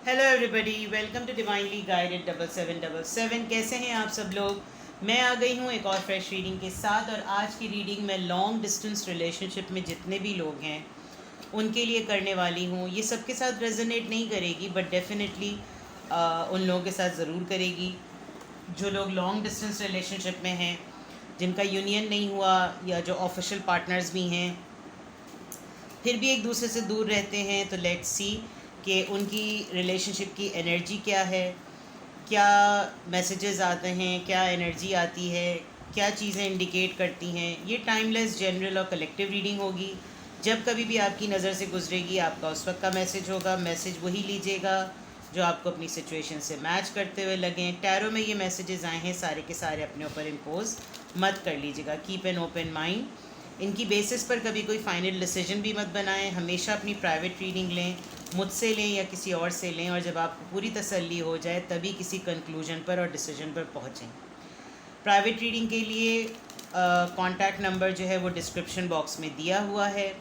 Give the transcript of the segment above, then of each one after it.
Hello everybody, welcome to divinely guided 7777। कैसे हैं आप सब लोग। मैं आ गई हूँ एक और फ्रेश रीडिंग के साथ। और आज की रीडिंग मैं लॉन्ग डिस्टेंस रिलेशनशिप में जितने भी लोग हैं उनके लिए करने वाली हूँ। ये सबके साथ रेजोनेट नहीं करेगी, बट डेफिनेटली उन लोगों के साथ ज़रूर करेगी जो लोग लॉन्ग डिस्टेंस रिलेशनशिप में हैं, जिनका यूनियन नहीं हुआ, या जो ऑफिशियल पार्टनर्स भी हैं फिर भी एक दूसरे से दूर रहते हैं। तो लेट्स सी कि उनकी रिलेशनशिप की एनर्जी क्या है, क्या मैसेजेस आते हैं, क्या एनर्जी आती है, क्या चीज़ें इंडिकेट करती हैं। ये टाइमलेस जनरल और कलेक्टिव रीडिंग होगी। जब कभी भी आपकी नज़र से गुजरेगी आपका उस वक्त का मैसेज होगा। मैसेज वही लीजिएगा जो आपको अपनी सिचुएशन से मैच करते हुए लगें। टैरो में ये मैसेजेस आए हैं, सारे के सारे अपने ऊपर इम्पोज मत कर लीजिएगा। Keep an open mind. इनकी बेसिस पर कभी कोई फाइनल डिसीजन भी मत बनाएं। हमेशा अपनी प्राइवेट रीडिंग लें, मुझसे लें या किसी और से लें, और जब आपको पूरी तसल्ली हो जाए तभी किसी कंक्लूजन पर और डिसीजन पर पहुँचें। प्राइवेट रीडिंग के लिए कॉन्टैक्ट नंबर जो है वो डिस्क्रिप्शन बॉक्स में दिया हुआ है।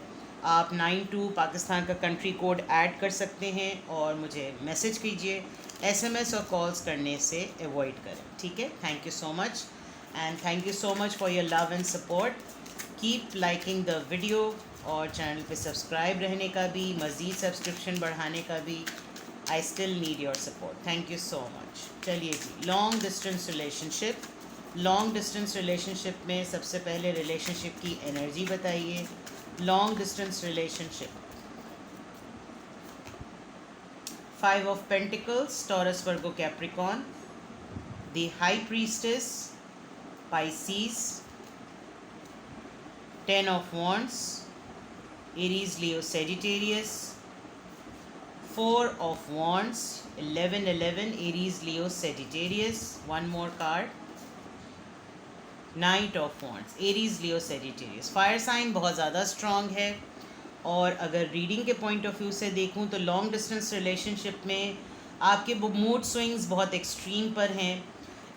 आप 92 पाकिस्तान का कंट्री कोड ऐड कर सकते हैं और मुझे मैसेज कीजिए। एसएमएस और कॉल्स करने से अवॉइड करें, ठीक है। Thank you so much, and thank you so much for your love and support. Keep liking the video, और चैनल पे सब्सक्राइब रहने का भी, मज़ीद सब्सक्रिप्शन बढ़ाने का भी। I still need your support. Thank you so much. चलिए जी, long distance relationship. Long distance relationship में सबसे पहले रिलेशनशिप की एनर्जी बताइए। Long distance relationship, 5 of pentacles, Taurus Virgo Capricorn, the high priestess Pisces, 10 of wands, Aries, Leo, Sagittarius, 4 of wands, 11 Aries, Leo, Sagittarius. One more card, Knight of wands, Aries, Leo, Sagittarius. Fire sign बहुत ज़्यादा strong है। और अगर reading के point of view से देखूं तो long distance relationship में आपके मूड स्विंग्स बहुत एक्सट्रीम पर हैं।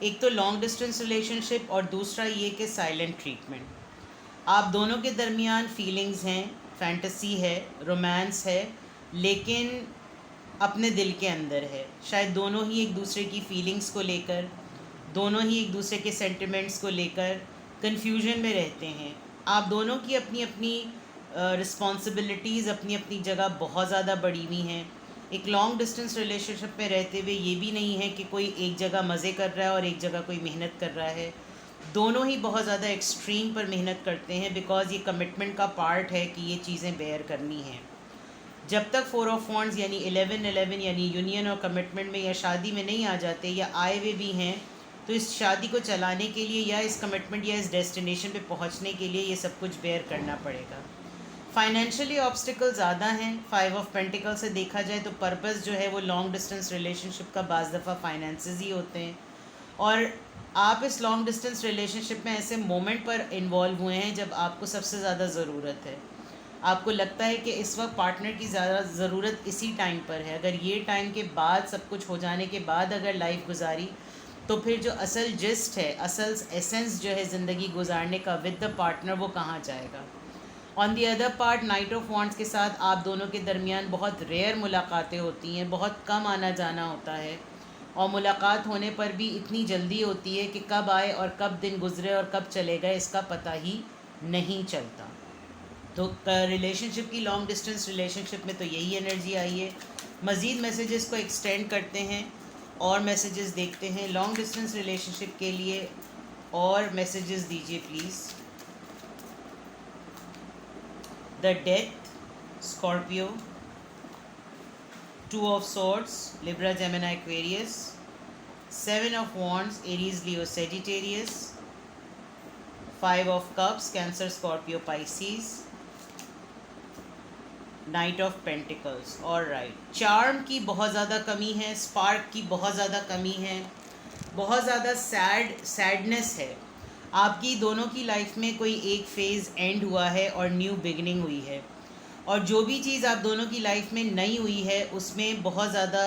एक तो लॉन्ग डिस्टेंस रिलेशनशिप, और दूसरा ये कि साइलेंट ट्रीटमेंट। आप दोनों के दरमियान फीलिंग्स हैं, फैंटेसी है, रोमांस है, लेकिन अपने दिल के अंदर है। शायद दोनों ही एक दूसरे की फीलिंग्स को लेकर, दोनों ही एक दूसरे के सेंटिमेंट्स को लेकर कन्फ्यूजन में रहते हैं। आप दोनों की अपनी अपनी रिस्पॉन्सिबिलिटीज़ अपनी अपनी जगह बहुत ज़्यादा बड़ी हुई हैं। एक लॉन्ग डिस्टेंस रिलेशनशिप में रहते हुए ये भी नहीं है कि कोई एक जगह मज़े कर रहा है और एक जगह कोई मेहनत कर रहा है। दोनों ही बहुत ज़्यादा एक्सट्रीम पर मेहनत करते हैं, बिकॉज़ ये कमिटमेंट का पार्ट है कि ये चीज़ें बेयर करनी हैं। जब तक 4 ऑफ वॉन्ड्स यानी 11 यानी यूनियन और कमिटमेंट में या शादी में नहीं आ जाते, या आए हुए भी हैं, तो इस शादी को चलाने के लिए या इस कमिटमेंट या इस डेस्टिनेशन पे पहुंचने के लिए ये सब कुछ बेयर करना पड़ेगा। फाइनेंशियली ऑब्स्टिकल ज़्यादा हैं। 5 ऑफ पेंटिकल से देखा जाए तो पर्पस जो है वो लॉन्ग डिस्टेंस रिलेशनशिप का बाज़ दफ़ा फाइनेंसेस ही होते हैं। और आप इस लॉन्ग डिस्टेंस रिलेशनशिप में ऐसे मोमेंट पर इन्वॉल्व हुए हैं जब आपको सबसे ज़्यादा ज़रूरत है। आपको लगता है कि इस वक्त पार्टनर की ज़्यादा ज़रूरत इसी टाइम पर है। अगर ये टाइम के बाद, सब कुछ हो जाने के बाद अगर लाइफ गुजारी, तो फिर जो असल जिस्ट है, असल एसेंस जो है ज़िंदगी गुजारने का विद द पार्टनर, वो कहाँ जाएगा। On the other part, night of wands के साथ आप दोनों के दरमियान बहुत रेयर मुलाकातें होती हैं, बहुत कम आना जाना होता है, और मुलाकात होने पर भी इतनी जल्दी होती है कि कब आए और कब दिन गुजरे और कब चले गए इसका पता ही नहीं चलता। तो रिलेशनशिप की, लॉन्ग डिस्टेंस रिलेशनशिप में तो यही एनर्जी आई है। मज़ीद मैसेजेस को एक्सटेंड करते हैं और मैसेजेस देखते हैं। लॉन्ग डिस्टेंस रिलेशनशिप के लिए और मैसेजेस दीजिए please. The death, Scorpio, 2 of swords, Libra, Gemini, Aquarius, 7 of wands, Aries, Leo, Sagittarius, 5 of cups, Cancer, Scorpio, Pisces, night of pentacles. और राइट, चार्म की बहुत ज़्यादा कमी है, स्पार्क की बहुत ज़्यादा कमी है, बहुत ज़्यादा सैडनेस है। आपकी दोनों की लाइफ में कोई एक फ़ेज़ एंड हुआ है और न्यू बिगनिंग हुई है, और जो भी चीज़ आप दोनों की लाइफ में नई हुई है उसमें बहुत ज़्यादा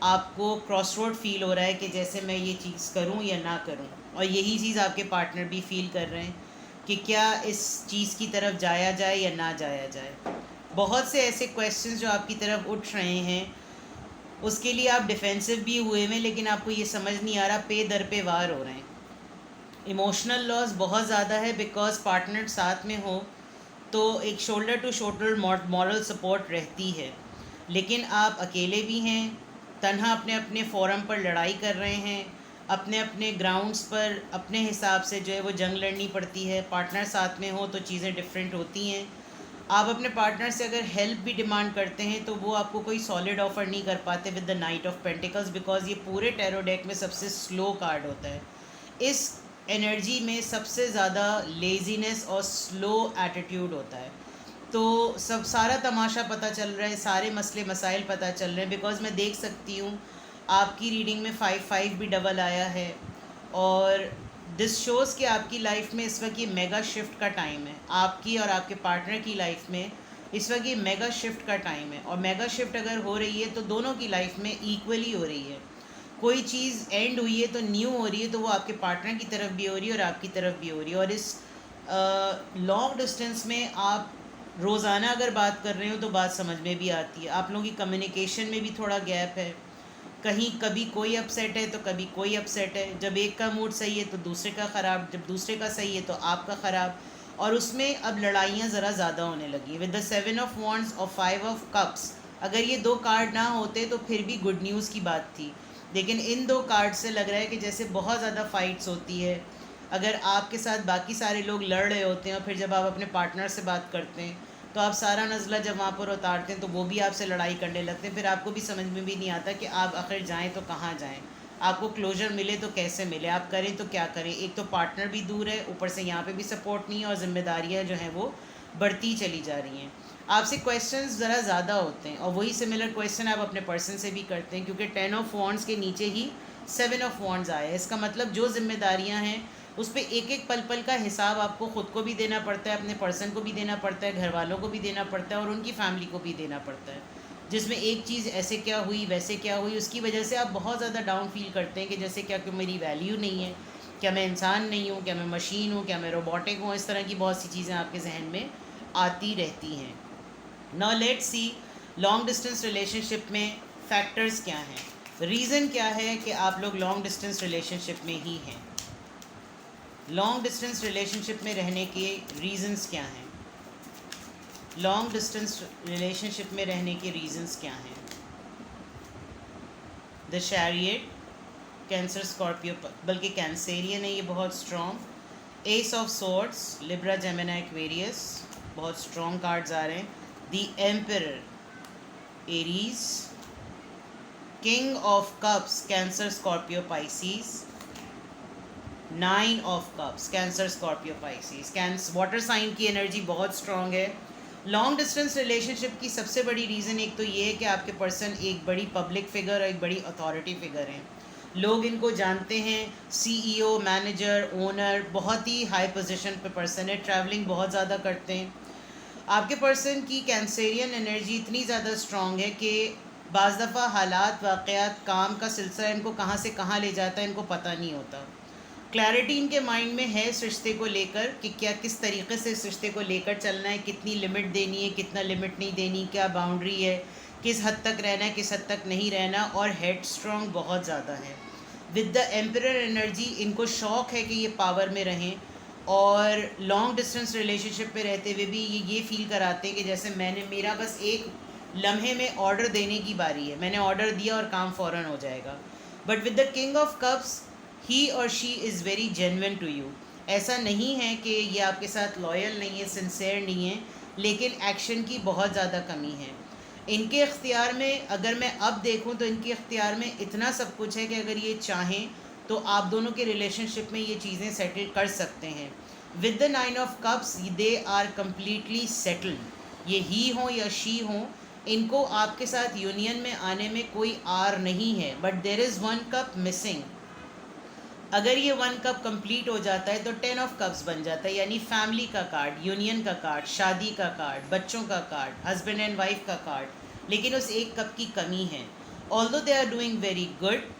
आपको क्रॉस रोड फील हो रहा है कि जैसे मैं ये चीज़ करूं या ना करूं। और यही चीज़ आपके पार्टनर भी फील कर रहे हैं कि क्या इस चीज़ की तरफ जाया जाए या ना जाया जाए। बहुत से ऐसे क्वेश्चंस जो आपकी तरफ उठ रहे हैं, उसके लिए आप डिफेंसिव भी हुए में, लेकिन आपको ये समझ नहीं आ रहा, पे दर पे वार हो रहे हैं। इमोशनल लॉस बहुत ज़्यादा है बिकॉज पार्टनर साथ में हो तो एक shoulder to shoulder moral support रहती है, लेकिन आप अकेले भी हैं, तन्हा अपने अपने फोरम पर लड़ाई कर रहे हैं, अपने अपने ग्राउंड्स पर अपने हिसाब से जो है वो जंग लड़नी पड़ती है। पार्टनर साथ में हो तो चीज़ें डिफरेंट होती हैं। आप अपने पार्टनर से अगर हेल्प भी डिमांड करते हैं तो वो आपको कोई सॉलिड ऑफर नहीं कर पाते with the night of pentacles, because ये पूरे टैरो डेक में सबसे स्लो कार्ड होता है। इस एनर्जी में सबसे ज़्यादा लेज़ीनेस और स्लो एटीट्यूड होता है। तो सब सारा तमाशा पता चल रहा है, सारे मसले मसाइल पता चल रहे हैं, बिकॉज़ मैं देख सकती हूँ आपकी रीडिंग में 5 भी डबल आया है। और दिस शोज़ कि आपकी लाइफ में इस वक्त ये मेगा शिफ्ट का टाइम है, आपकी और आपके पार्टनर की लाइफ में इस वक्त ये मेगा शिफ्ट का टाइम है। और मेगा शिफ्ट अगर हो रही है तो दोनों की लाइफ में इक्वली हो रही है। कोई चीज़ एंड हुई है तो न्यू हो रही है, तो वो आपके पार्टनर की तरफ भी हो रही है और आपकी तरफ भी हो रही है। और इस लॉन्ग डिस्टेंस में आप रोज़ाना अगर बात कर रहे हो तो बात समझ में भी आती है। आप लोगों की कम्युनिकेशन में भी थोड़ा गैप है, कहीं कभी कोई अपसेट है तो कभी कोई अपसेट है। जब एक का मूड सही है तो दूसरे का ख़राब, जब दूसरे का सही है तो आपका ख़राब। और उसमें अब लड़ाइयाँ ज़रा ज़्यादा होने लगी विद द 7 ऑफ वॉन्ड्स और 5 ऑफ कप्स। अगर ये दो कार्ड ना होते तो फिर भी गुड न्यूज़ की बात थी, लेकिन इन दो कार्ड से लग रहा है कि जैसे बहुत ज़्यादा फाइट्स होती है। अगर आपके साथ बाकी सारे लोग लड़ रहे होते हैं और फिर जब आप अपने पार्टनर से बात करते हैं तो आप सारा नज़ला जब वहाँ पर उतारते हैं तो वो भी आपसे लड़ाई करने लगते हैं। फिर आपको भी समझ में भी नहीं आता कि आप आखिर जाएं तो कहाँ जाएं, आपको क्लोजर मिले तो कैसे मिले, आप करें तो क्या करें। एक तो पार्टनर भी दूर है, ऊपर से यहाँ पे भी सपोर्ट नहीं है, और ज़िम्मेदारियाँ जो हैं वो बढ़ती चली जा रही हैं। आपसे क्वेश्चंस ज़रा ज़्यादा होते हैं, और वही सिमिलर क्वेश्चन आप अपने पर्सन से भी करते हैं, क्योंकि 10 ऑफ वॉन्ड्स के नीचे ही 7 ऑफ वॉन्ड्स आया है। इसका मतलब जो जिम्मेदारियां हैं उस पर एक एक पल पल का हिसाब आपको ख़ुद को भी देना पड़ता है, अपने पर्सन को भी देना पड़ता है, घर वालों को भी देना पड़ता है, और उनकी फैमिली को भी देना पड़ता है। जिसमें एक चीज़ ऐसे क्या हुई वैसे क्या हुई, उसकी वजह से आप बहुत ज़्यादा डाउन फील करते हैं कि जैसे क्या क्यों मेरी वैल्यू नहीं है, क्या मैं इंसान नहीं हूँ, क्या मैं मशीन हूँ, क्या मैं रोबोटिक हूँ। इस तरह की बहुत सी चीज़ें आपके जहन में आती रहती हैं। Now let's C long distance relationship में फैक्टर्स क्या हैं, रीज़न क्या है कि आप लोग लॉन्ग डिस्टेंस रिलेशनशिप में ही हैं। लॉन्ग डिस्टेंस रिलेशनशिप में रहने के रीज़न्स क्या हैं, लॉन्ग डिस्टेंस रिलेशनशिप में रहने के रीज़न्स क्या हैं। द चैरियट, कैंसर स्कॉर्पियो, बल्कि कैंसेरियन है ये बहुत strong. Ace of swords, Libra Gemini Aquarius, बहुत स्ट्रॉन्ग कार्ड्स आ रहे हैं। The emperor, Aries. King of cups, Cancer Scorpio Pisces. 9 of cups, Cancer Scorpio Pisces. Water sign की एनर्जी बहुत स्ट्रॉन्ग है। लॉन्ग डिस्टेंस रिलेशनशिप की सबसे बड़ी रीज़न एक तो ये है कि आपके पर्सन एक बड़ी पब्लिक फिगर और एक बड़ी अथॉरिटी फिगर हैं। लोग इनको जानते हैं, सीईओ, मैनेजर, ओनर, बहुत ही हाई पोजीशन पे पर्सन है, ट्रैवलिंग बहुत ज़्यादा करते हैं। आपके पर्सन की कैंसेरियन एनर्जी इतनी ज़्यादा स्ट्रॉन्ग है कि बाज़ दफ़ा हालात, वाक़यात, काम का सिलसिला इनको कहाँ से कहाँ ले जाता है इनको पता नहीं होता। क्लैरिटी इनके माइंड में है इस रिश्ते को लेकर कि क्या किस तरीके से इस रिश्ते को लेकर चलना है, कितनी लिमिट देनी है, कितना लिमिट नहीं देनी, क्या बाउंड्री है, किस हद तक रहना है, किस हद तक नहीं रहना। और हेड स्ट्रॉन्ग बहुत ज़्यादा है। विद द एम्परर एनर्जी इनको शौक़ है कि ये पावर में रहें, और लॉन्ग डिस्टेंस रिलेशनशिप पे रहते हुए भी ये फील कराते हैं कि जैसे मेरा बस एक लम्हे में ऑर्डर देने की बारी है, मैंने ऑर्डर दिया और काम फ़ौरन हो जाएगा। But with the king of cups, he और she is very genuine to you. ऐसा नहीं है कि ये आपके साथ लॉयल नहीं है, सिंसेयर नहीं है, लेकिन एक्शन की बहुत ज़्यादा कमी है इनके इख्तियार में। अगर मैं अब देखूं तो इनके इख्तियार में इतना सब कुछ है कि अगर ये चाहें तो आप दोनों के रिलेशनशिप में ये चीज़ें सेटल कर सकते हैं। With the 9 of cups, they are completely settled. ये ही हों या शी हों, इनको आपके साथ यूनियन में आने में कोई आर नहीं है। But there is 1 cup missing. अगर ये 1 कप कंप्लीट हो जाता है तो 10 ऑफ कप्स बन जाता है, यानी फैमिली का कार्ड, यूनियन का कार्ड, शादी का कार्ड, बच्चों का कार्ड, हस्बैंड एंड वाइफ का कार्ड। लेकिन उस 1 कप की कमी है। Although they are doing very good,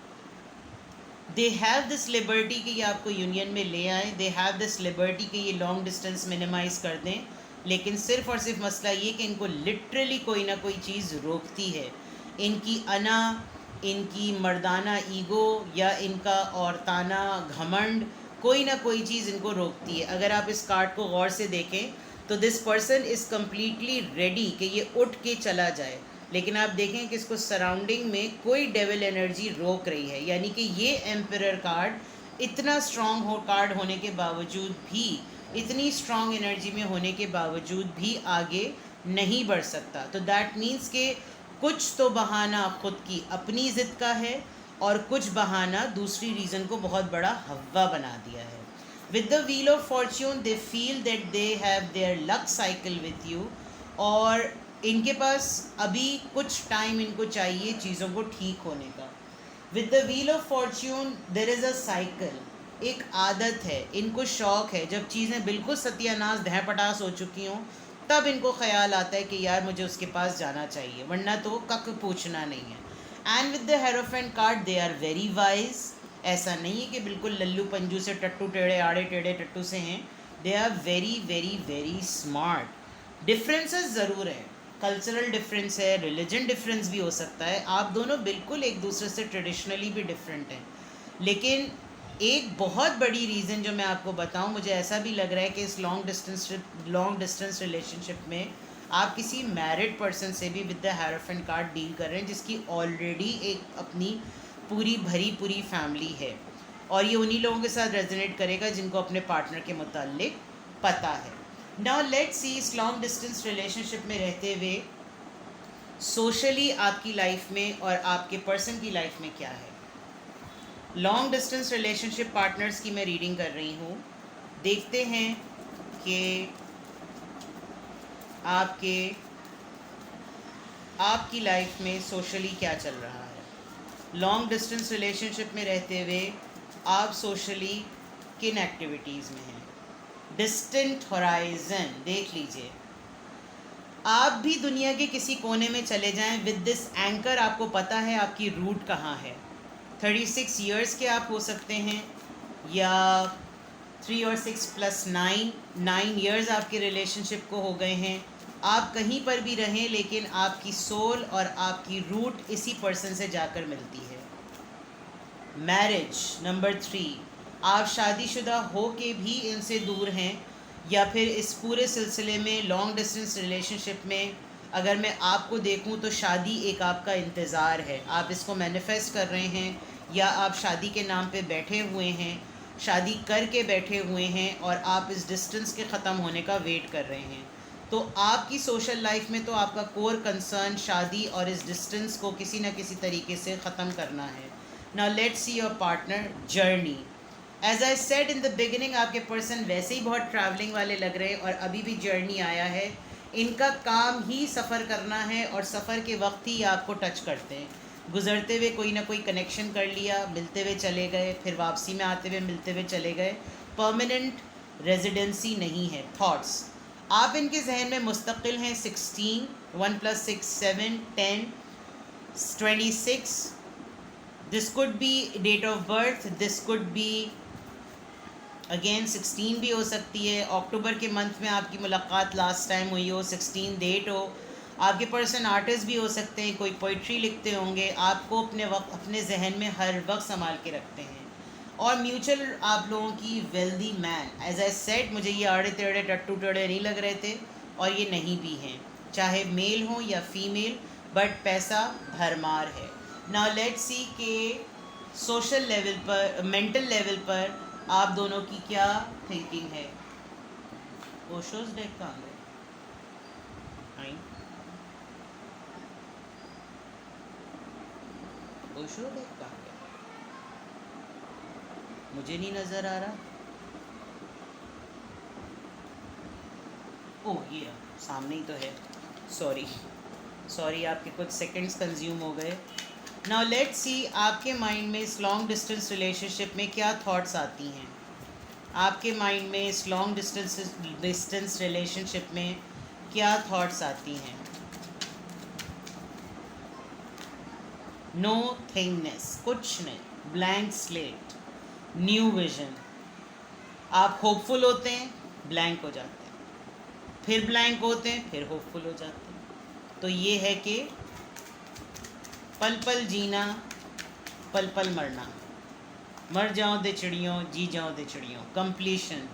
they have this liberty कि ये आपको यूनियन में ले आएँ, दे हैव दिस लिबर्टी कि ये लॉन्ग डिस्टेंस मिनिमाइज़ कर दें। लेकिन सिर्फ़ और सिर्फ मसला ये कि इनको लिटरली कोई ना कोई चीज़ रोकती है। इनकी अना, इनकी मर्दाना ईगो या इनका औरताना घमंड, कोई ना कोई चीज़ इनको रोकती है। अगर आप इस कार्ड को गौर से देखें तो this person is completely ready कि ये उठ के चला जाए, लेकिन आप देखें कि इसको सराउंडिंग में कोई डेविल एनर्जी रोक रही है। यानी कि ये एम्परर कार्ड इतना स्ट्रॉन्ग कार्ड होने के बावजूद भी, इतनी स्ट्रॉन्ग एनर्जी में होने के बावजूद भी आगे नहीं बढ़ सकता। तो दैट मीन्स के कुछ तो बहाना खुद की अपनी ज़िद का है और कुछ बहाना दूसरी रीज़न को बहुत बड़ा हवा बना दिया है। With the wheel of Fortune they feel that they have their luck cycle with you, और इनके पास अभी कुछ टाइम इनको चाहिए चीज़ों को ठीक होने का। With the wheel of fortune there is a cycle, एक आदत है, इनको शौक़ है, जब चीज़ें बिल्कुल सत्यानाश धैपटास हो चुकी हों तब इनको ख्याल आता है कि यार मुझे उसके पास जाना चाहिए, वरना तो कक पूछना नहीं है। And with the hierophant card they are very wise, ऐसा नहीं है कि बिल्कुल लल्लू पंजू से टट्टू टेढ़े आड़े टेढ़े टट्टू से हैं, they are very very very smart. Differences ज़रूर हैं, कल्चरल डिफरेंस है, रिलीजन डिफरेंस भी हो सकता है, आप दोनों बिल्कुल एक दूसरे से ट्रेडिशनली भी डिफरेंट हैं, लेकिन एक बहुत बड़ी रीज़न जो मैं आपको बताऊं, मुझे ऐसा भी लग रहा है कि इस लॉन्ग डिस्टेंस रिलेशनशिप में आप किसी मैरिड पर्सन से भी with the hierophant card deal कर रहे हैं जिसकी ऑलरेडी एक अपनी पूरी भरी पूरी फैमिली है, और ये उन्हीं लोगों के साथ रेजोनेट करेगा जिनको अपने पार्टनर के मुताल्लिक पता है। नाउ लेट्स सी इस लॉन्ग डिस्टेंस रिलेशनशिप में रहते हुए सोशली आपकी लाइफ में और आपके पर्सन की लाइफ में क्या है। लॉन्ग डिस्टेंस रिलेशनशिप पार्टनर्स की मैं रीडिंग कर रही हूँ। देखते हैं कि आपकी लाइफ में सोशली क्या चल रहा है। लॉन्ग डिस्टेंस रिलेशनशिप में रहते हुए आप सोशली किन एक्टिविटीज़ में हैं। डिस्टेंट होराइजन देख लीजिए, आप भी दुनिया के किसी कोने में चले जाएं, विद दिस एंकर आपको पता है आपकी रूट कहाँ है। 36 ईयर्स के आप हो सकते हैं, या 3 और 6 प्लस 9 ईयर्स आपके रिलेशनशिप को हो गए हैं। आप कहीं पर भी रहें, लेकिन आपकी सोल और आपकी रूट इसी पर्सन से जाकर मिलती है। मैरिज नंबर 3, आप शादीशुदा हो के भी इनसे दूर हैं, या फिर इस पूरे सिलसिले में लॉन्ग डिस्टेंस रिलेशनशिप में अगर मैं आपको देखूं तो शादी एक आपका इंतज़ार है, आप इसको मैनिफेस्ट कर रहे हैं, या आप शादी के नाम पे बैठे हुए हैं, शादी करके बैठे हुए हैं और आप इस डिस्टेंस के ख़त्म होने का वेट कर रहे हैं। तो आपकी सोशल लाइफ में तो आपका कोर कंसर्न शादी और इस डिस्टेंस को किसी न किसी तरीके से ख़त्म करना है। Now let's see your partner journey. As I said in the beginning, आपके पर्सन वैसे ही बहुत ट्रैवलिंग वाले लग रहे हैं और अभी भी जर्नी आया है। इनका काम ही सफ़र करना है और सफ़र के वक्त ही आपको टच करते हैं। गुज़रते हुए कोई ना कोई कनेक्शन कर लिया, मिलते हुए चले गए, फिर वापसी में आते हुए मिलते हुए चले गए। परमानेंट रेजिडेंसी नहीं है। थॉट्स, आप इनके जहन में मुस्तकिल हैं। 16, 1 + 6 7 10 26, this could be date of birth, this could be again 16 भी हो सकती है। अक्टूबर के मंथ में आपकी मुलाकात लास्ट टाइम हुई हो, 16 डेट हो। आपके पर्सन आर्टिस्ट भी हो सकते हैं, कोई पोइट्री लिखते होंगे, आपको अपने जहन में हर वक्त संभाल के रखते हैं। और म्यूचुअल आप लोगों की wealthy man, as I said, मुझे ये आड़े टेढ़े टट्टू टेढ़े नहीं लग रहे थे और ये नहीं भी हैं, चाहे मेल हो या फीमेल, बट पैसा भरमार है। नाउ लेट्स सी के सोशल लेवल पर, मेंटल लेवल पर आप दोनों की क्या थिंकिंग है। ओशोस डेक कहाँ गए? ओशो डेक कहाँ गया? मुझे नहीं नज़र आ रहा। ओह ये सामने ही तो है। सॉरी आपके कुछ सेकंड्स कंज्यूम हो गए। नाउ लेट्स सी आपके माइंड में इस लॉन्ग डिस्टेंस रिलेशनशिप में क्या थॉट्स आती हैं। आपके माइंड में इस लॉन्ग डिस्टेंस रिलेशनशिप में क्या थॉट्स आती हैं। नो थिंगनेस, कुछ नहीं, ब्लैंक स्लेट, न्यू विजन। आप होपफुल होते हैं, ब्लैंक हो जाते हैं, फिर ब्लैंक होते हैं, फिर होपफुल हो जाते हैं। तो ये है कि पल पल जीना, पल पल मरना, मर जाओ दे चिड़ियों, जी जाओ दे चिड़ियों, कंप्लीशन।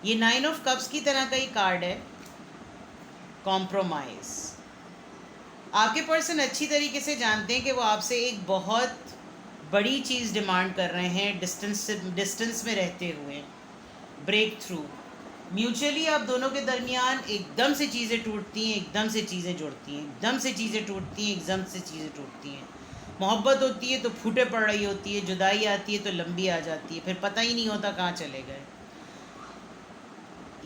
ये 9 ऑफ कप्स की तरह का ही कार्ड है, कॉम्प्रोमाइज़। आपके पर्सन अच्छी तरीके से जानते हैं कि वो आपसे एक बहुत बड़ी चीज़ डिमांड कर रहे हैं, डिस्टेंस में रहते हुए। ब्रेक थ्रू, म्यूचुअली आप दोनों के दरमियान एकदम से चीज़ें टूटती हैं, एकदम से चीज़ें जुड़ती हैं, एकदम से चीज़ें टूटती हैं, एकदम से चीज़ें टूटती हैं। मोहब्बत होती है तो फूटे पड़ रही होती है, जुदाई आती है तो लंबी आ जाती है, फिर पता ही नहीं होता कहाँ चले गए।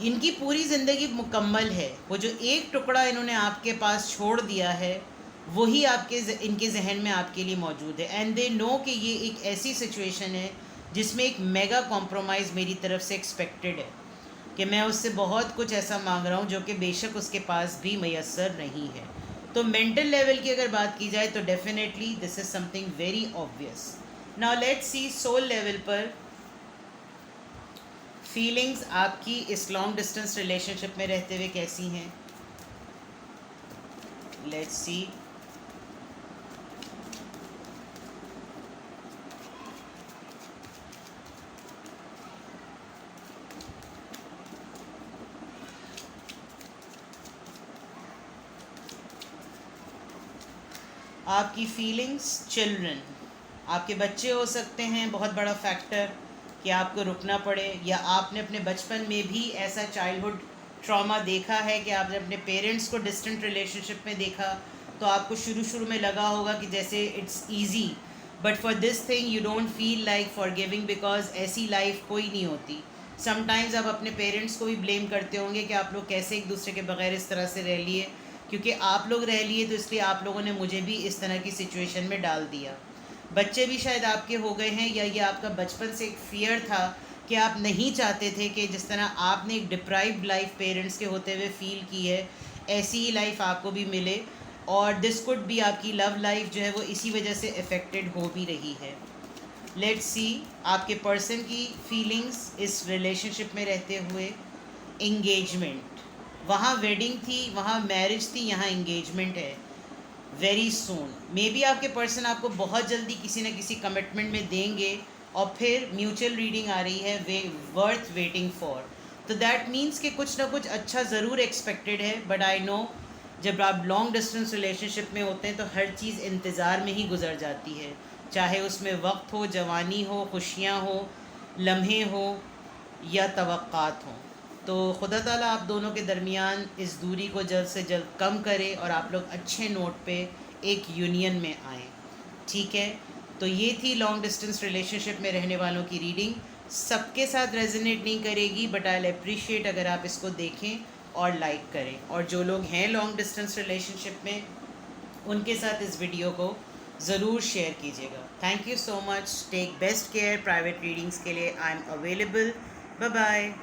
इनकी पूरी ज़िंदगी मुकम्मल है, वो जो एक टुकड़ा इन्होंने आपके पास छोड़ दिया है वही इनके जहन में आपके लिए मौजूद है। एंड दे नो कि ये एक ऐसी सिचुएशन है जिसमें एक मेगा कॉम्प्रोमाइज़ मेरी तरफ से एक्सपेक्टेड है, कि मैं उससे बहुत कुछ ऐसा मांग रहा हूँ जो कि बेशक उसके पास भी मैसर नहीं है। तो मेंटल लेवल की अगर बात की जाए तो definitely this is something very obvious. Now let's see soul level पर फीलिंग्स आपकी इस लॉन्ग डिस्टेंस रिलेशनशिप में रहते हुए कैसी हैं। Let's see. आपकी फीलिंग्स, चिल्ड्रन, आपके बच्चे हो सकते हैं बहुत बड़ा फैक्टर कि आपको रुकना पड़े, या आपने अपने बचपन में भी ऐसा चाइल्डहुड ट्रॉमा देखा है कि आपने अपने पेरेंट्स को डिस्टेंट रिलेशनशिप में देखा, तो आपको शुरू शुरू में लगा होगा कि जैसे it's easy, but for this thing you don't feel like forgiving, because ऐसी लाइफ कोई नहीं होती। समटाइम्स आप अपने पेरेंट्स को भी ब्लेम करते होंगे कि आप लोग कैसे एक दूसरे के बगैर इस तरह से रह लिए, क्योंकि आप लोग रह लिए तो इसलिए आप लोगों ने मुझे भी इस तरह की सिचुएशन में डाल दिया। बच्चे भी शायद आपके हो गए हैं, या ये आपका बचपन से एक फियर था कि आप नहीं चाहते थे कि जिस तरह आपने एक डिप्राइव्ड लाइफ पेरेंट्स के होते हुए फील की है, ऐसी ही लाइफ आपको भी मिले। और दिस कुड भी आपकी लव लाइफ जो है वो इसी वजह से अफेक्टेड हो भी रही है। लेट्स सी आपके पर्सन की फीलिंग्स इस रिलेशनशिप में रहते हुए। इंगेजमेंट, वहाँ वेडिंग थी, वहाँ मैरिज थी, यहाँ इंगेजमेंट है वेरी सून। मे बी आपके पर्सन आपको बहुत जल्दी किसी न किसी कमिटमेंट में देंगे, और फिर म्यूचुअल रीडिंग आ रही है वर्थ वेटिंग फॉर। तो दैट मीन्स कि कुछ ना कुछ अच्छा ज़रूर एक्सपेक्टेड है। बट आई नो जब आप लॉन्ग डिस्टेंस रिलेशनशिप में होते हैं तो हर चीज़ इंतज़ार में ही गुजर जाती है, चाहे उसमें वक्त हो, जवानी हो, खुशियाँ हो, लम्हे हो या तवक्कात हों। तो खुदा ताला आप दोनों के दरमियान इस दूरी को जल्द से जल्द कम करे और आप लोग अच्छे नोट पे एक यूनियन में आएँ, ठीक है। तो ये थी लॉन्ग डिस्टेंस रिलेशनशिप में रहने वालों की रीडिंग। सबके साथ रेजोनेट नहीं करेगी, बट आई अप्रिशिएट अगर आप इसको देखें और लाइक करें। और जो लोग हैं लॉन्ग डिस्टेंस रिलेशनशिप में, उनके साथ इस वीडियो को ज़रूर शेयर कीजिएगा। Thank you so much. Take best care. Private readings के लिए I am available. Bye bye.